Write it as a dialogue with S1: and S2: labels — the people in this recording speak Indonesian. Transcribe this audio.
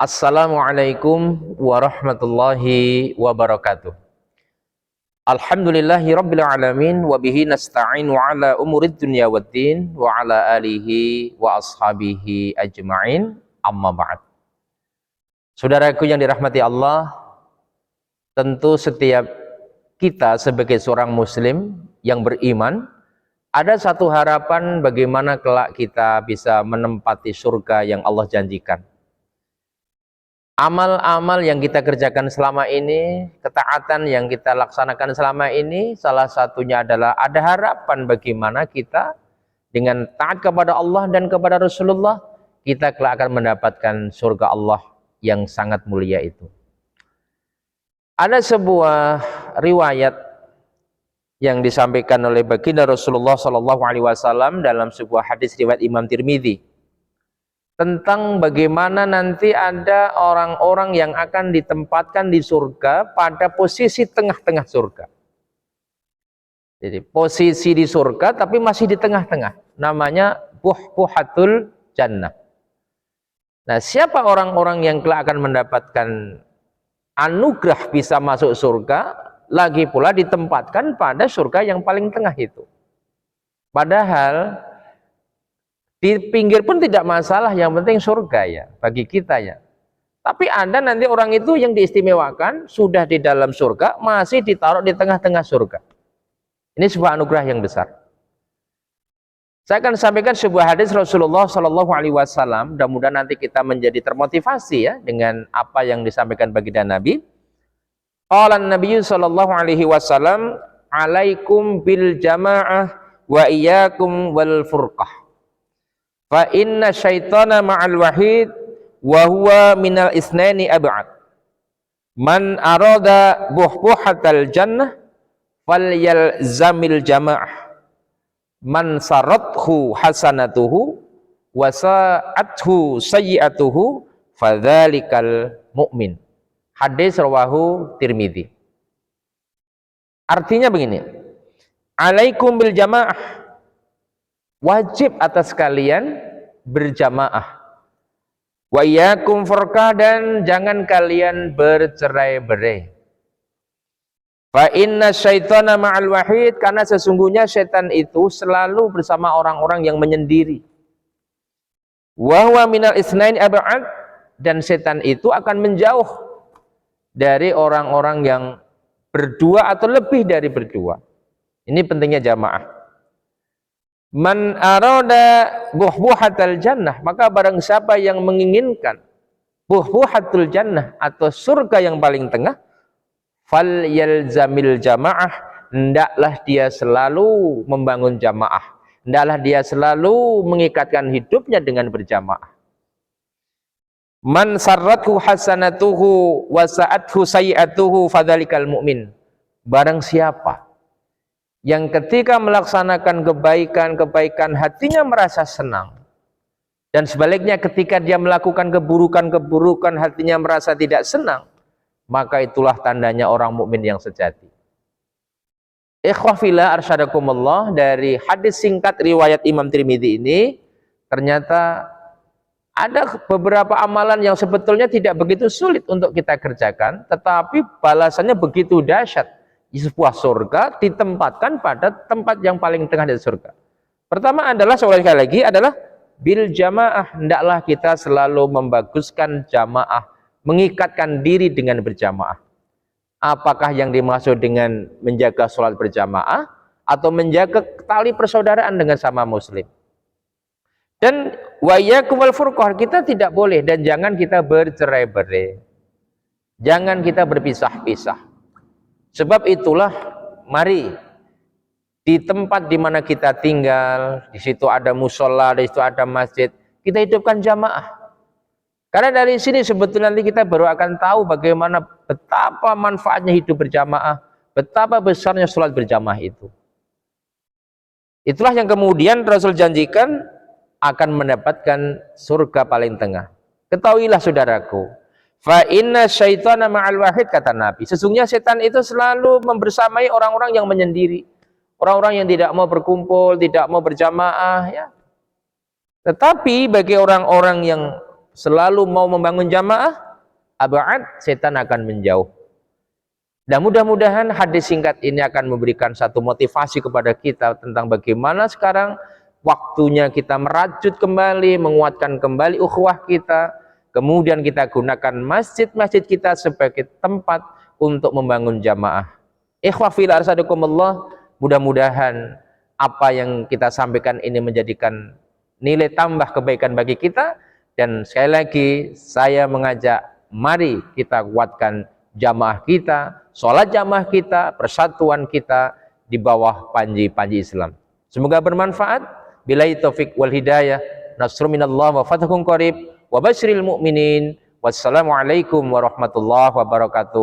S1: Assalamualaikum warahmatullahi wabarakatuh. Alhamdulillahi rabbil alamin wa bihi nasta'inu ala umurid dunya waddin wa ala alihi wa ashabihi ajma'in, amma ba'd. Saudaraku yang dirahmati Allah, tentu setiap kita sebagai seorang muslim yang beriman ada satu harapan bagaimana kelak kita bisa menempati surga yang Allah janjikan. Amal-amal yang kita kerjakan selama ini, ketaatan yang kita laksanakan selama ini, salah satunya adalah ada harapan bagaimana kita dengan taat kepada Allah dan kepada Rasulullah, kita kelak akan mendapatkan surga Allah yang sangat mulia itu. Ada sebuah riwayat yang disampaikan oleh baginda Rasulullah SAW dalam sebuah hadis riwayat Imam Tirmidzi, tentang bagaimana nanti ada orang-orang yang akan ditempatkan di surga pada posisi tengah-tengah surga. Jadi posisi di surga tapi masih di tengah-tengah. Namanya buhbuhatul jannah. Nah, siapa orang-orang yang kelak akan mendapatkan anugerah bisa masuk surga, lagi pula ditempatkan pada surga yang paling tengah itu. Padahal di pinggir pun tidak masalah, yang penting surga ya bagi kita ya. Tapi ada nanti orang itu yang diistimewakan sudah di dalam surga masih ditaruh di tengah-tengah surga. Ini sebuah anugerah yang besar. Saya akan sampaikan sebuah hadis Rasulullah SAW. Mudah-mudahan nanti kita menjadi termotivasi ya dengan apa yang disampaikan baginda Nabi. Qala Nabi SAW, alaikum bil jamaah wa iyyakum wal furqah. Fa inna syaitana ma'al wahid wa huwa minal isnaini ab'ad. Man arada buhbuhatal jannah falyalzamil jamaah. Man sarathu hasanatuhu wa sa'athu sayyi'atuhu fadzalikal mu'min. Hadis rawahu Tirmidzi. Artinya begini, alaikum bil jamaah, wajib atas kalian berjamaah. Wa iyyakum furqah, dan jangan kalian bercerai-berai. Fa inna syaitana ma'al wahid, karena sesungguhnya setan itu selalu bersama orang-orang yang menyendiri. Wa huwa minal isnain ab'ad, dan setan itu akan menjauh dari orang-orang yang berdua atau lebih dari berdua. Ini pentingnya jamaah. Man arada buhbuhatal jannah, maka barang siapa yang menginginkan buhbuhatul jannah atau surga yang paling tengah, fal yalzamil jamaah, hendaklah dia selalu membangun jamaah, hendaklah dia selalu mengikatkan hidupnya dengan berjamaah. Man sarrathu hasanatuhu wa sa'athu sayyi'atuhu fadzalikal mu'min. Barang siapa yang ketika melaksanakan kebaikan-kebaikan hatinya merasa senang, dan sebaliknya ketika dia melakukan keburukan-keburukan hatinya merasa tidak senang, maka itulah tandanya orang mukmin yang sejati. Ikhwah fillah arsyadakumullah, dari hadis singkat riwayat Imam Tirmidzi ini ternyata ada beberapa amalan yang sebetulnya tidak begitu sulit untuk kita kerjakan, tetapi balasannya begitu dahsyat. Di sebuah surga ditempatkan pada tempat yang paling tengah dari surga. Pertama adalah, sekali lagi, adalah bil jamaah, hendaklah kita selalu membaguskan jamaah, mengikatkan diri dengan berjamaah. Apakah yang dimaksud dengan menjaga sholat berjamaah atau menjaga tali persaudaraan dengan sama muslim? Dan wa iyyakum wal furqah, kita tidak boleh dan jangan kita bercerai-berai, jangan kita berpisah-pisah. Sebab itulah, mari di tempat di mana kita tinggal, di situ ada musola, di situ ada masjid, kita hidupkan jamaah. Karena dari sini sebetulnya nanti kita baru akan tahu bagaimana betapa manfaatnya hidup berjamaah, betapa besarnya sholat berjamaah itu. Itulah yang kemudian Rasul janjikan akan mendapatkan surga paling tengah. Ketahuilah saudaraku, fa inna syaitana ma'al wahid, kata Nabi, sesungguhnya setan itu selalu membersamai orang-orang yang menyendiri, orang-orang yang tidak mau berkumpul, tidak mau berjamaah ya. Tetapi bagi orang-orang yang selalu mau membangun jamaah, ab'ad, setan akan menjauh. Dan mudah-mudahan hadis singkat ini akan memberikan satu motivasi kepada kita tentang bagaimana sekarang waktunya kita merajut kembali, menguatkan kembali ukhuwah kita. Kemudian kita gunakan masjid-masjid kita sebagai tempat untuk membangun jamaah. Ikhwah fillah arsadakumullah, mudah-mudahan apa yang kita sampaikan ini menjadikan nilai tambah kebaikan bagi kita. Dan sekali lagi saya mengajak, mari kita kuatkan jamaah kita, sholat jamaah kita, persatuan kita di bawah panji-panji Islam. Semoga bermanfaat. Billahi taufik wal hidayah. Nasrun minallah wa fathun qarib wa basyiril mu'minin. Wassalamualaikum warahmatullahi wabarakatuh.